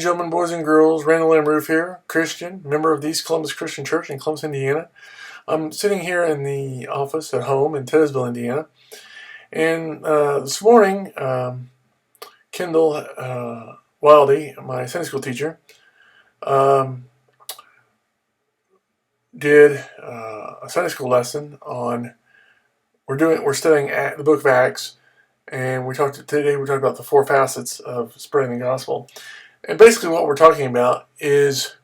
and gentlemen, boys and girls, Randall M. Roof here, Christian, member of the East Columbus Christian Church in Columbus, Indiana. I'm sitting here in the office at home in Titusville, Indiana. And this morning, Kendall Wildy, my Sunday school teacher, um, did a Sunday school lesson on we're studying the book of Acts, and we talked about the four facets of spreading the gospel. And basically what we're talking about is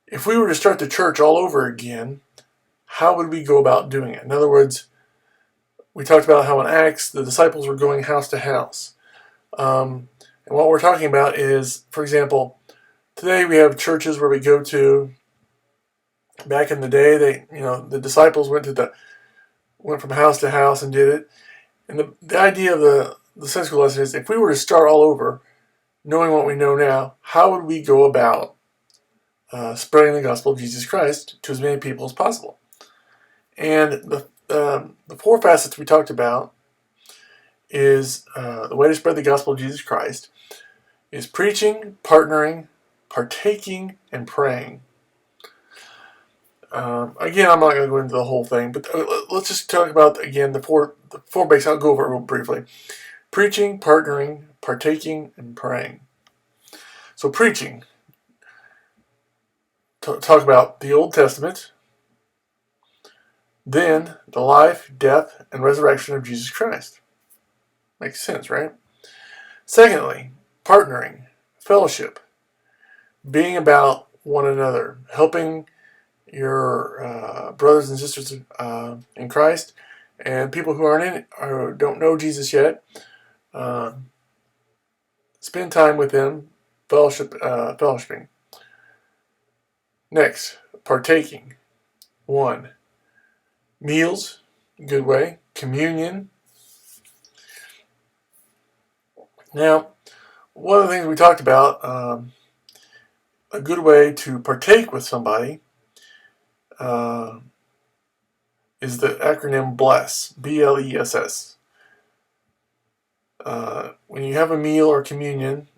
if we were to start the church all over again, how would we go about doing it? In other words, we talked about how in Acts the disciples were going house to house. And what we're talking about is, for example, today we have churches where we go to. Back in the day, the disciples went from house to house and did it. And the idea of the Sunday school lesson is if we were to start all over, knowing what we know now, how would we go about spreading the gospel of Jesus Christ to as many people as possible? And the four facets we talked about is the way to spread the gospel of Jesus Christ is preaching, partnering, partaking, and praying. Again, I'm not going to go into the whole thing, but let's just talk about, again, the four basics. I'll go over it real briefly. Preaching, partnering, partaking, and praying. So preaching. Talk about the Old Testament, then the life, death, and resurrection of Jesus Christ. Makes sense, right? Secondly, partnering, fellowship, being about one another, helping your brothers and sisters in Christ, and people who aren't in it or don't know Jesus yet. Spend time with them, fellowshipping. Next, partaking. 1. Meals, good way. Communion. Now, one of the things we talked about, a good way to partake with somebody is the acronym BLESS, B-L-E-S-S. When you have a meal or communion,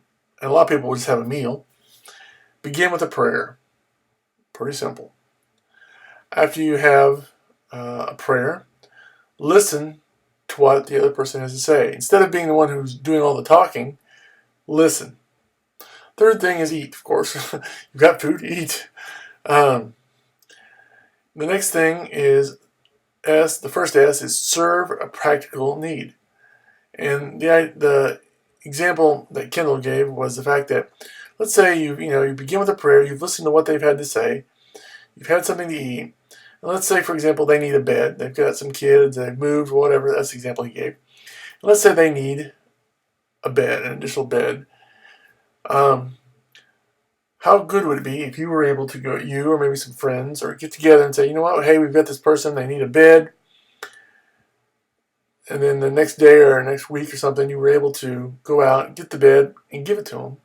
and a lot of people will just have a meal, begin with a prayer. Pretty simple. After you have a prayer, listen to what the other person has to say. Instead of being the one who's doing all the talking, listen. Third thing is eat, of course. You've got food to eat. The next thing is the first S is serve a practical need. And the example that Kendall gave was the fact that, let's say you begin with a prayer, you've listened to what they've had to say, you've had something to eat, and let's say, for example, they need a bed. They've got some kids, they've moved, whatever. That's the example he gave. And let's say they need a bed, an additional bed. How good would it be if you were able to go, you or maybe some friends, or get together and say, you know what, hey, we've got this person, they need a bed. And then the next day or next week or something, you were able to go out and get the bed and give it to them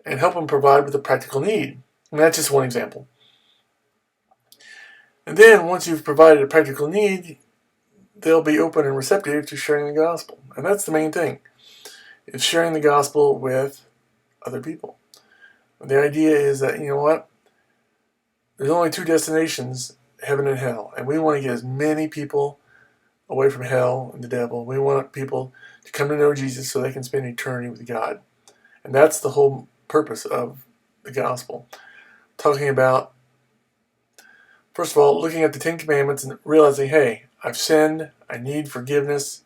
and help them provide with a practical need. And that's just one example. And then once you've provided a practical need, they'll be open and receptive to sharing the gospel. And that's the main thing, is sharing the gospel with other people. And the idea is that, you know what, there's only two destinations, heaven and hell. And we want to get as many people away from hell and the devil. We want people to come to know Jesus so they can spend eternity with God. And that's the whole purpose of the gospel. Talking about, first of all, looking at the Ten Commandments and realizing, hey, I've sinned, I need forgiveness.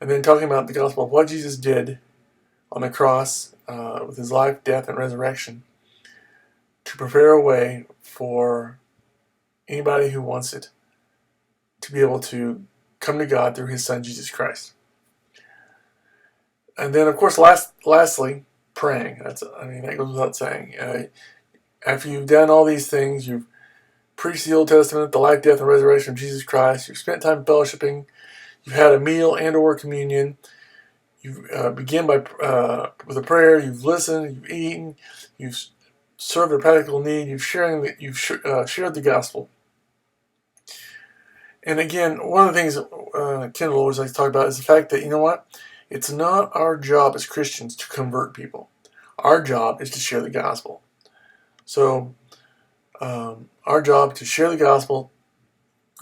And then talking about the gospel of what Jesus did on the cross with his life, death, and resurrection to prepare a way for anybody who wants it to be able to come to God through his son, Jesus Christ. And then, of course, lastly, praying. That goes without saying. After you've done all these things, you've preached the Old Testament, the life, death, and resurrection of Jesus Christ, you've spent time fellowshipping, you've had a meal and or communion, you begin with a prayer, you've listened, you've eaten, you've served a practical need, you've shared the gospel. And again, one of the things Kendall always likes to talk about is the fact that, you know what? It's not our job as Christians to convert people. Our job is to share the gospel. So our job to share the gospel,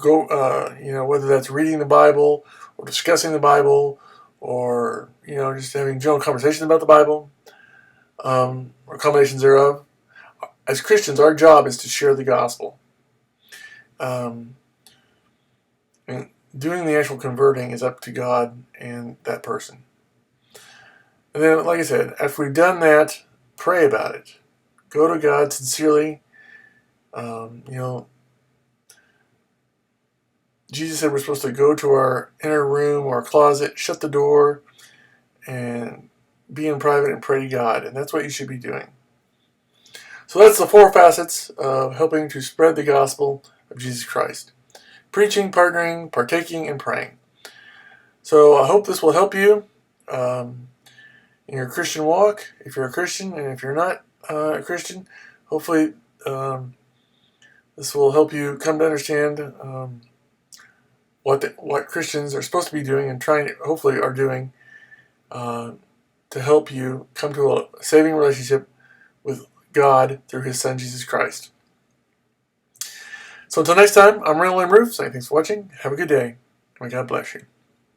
whether that's reading the Bible or discussing the Bible or, just having general conversations about the Bible, or combinations thereof. As Christians, our job is to share the gospel. And doing the actual converting is up to God and that person. And then, like I said, after we've done that, pray about it. Go to God sincerely. Jesus said we're supposed to go to our inner room or closet, shut the door, and be in private and pray to God. And that's what you should be doing. So that's the 4 facets of helping to spread the gospel of Jesus Christ. Preaching, partnering, partaking, and praying. So I hope this will help you in your Christian walk, if you're a Christian, and if you're not a Christian, hopefully this will help you come to understand what Christians are supposed to be doing and hopefully are doing to help you come to a saving relationship with God through His Son, Jesus Christ. So until next time, I'm Randall M. Roof saying thanks for watching. Have a good day. May God bless you.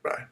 Bye.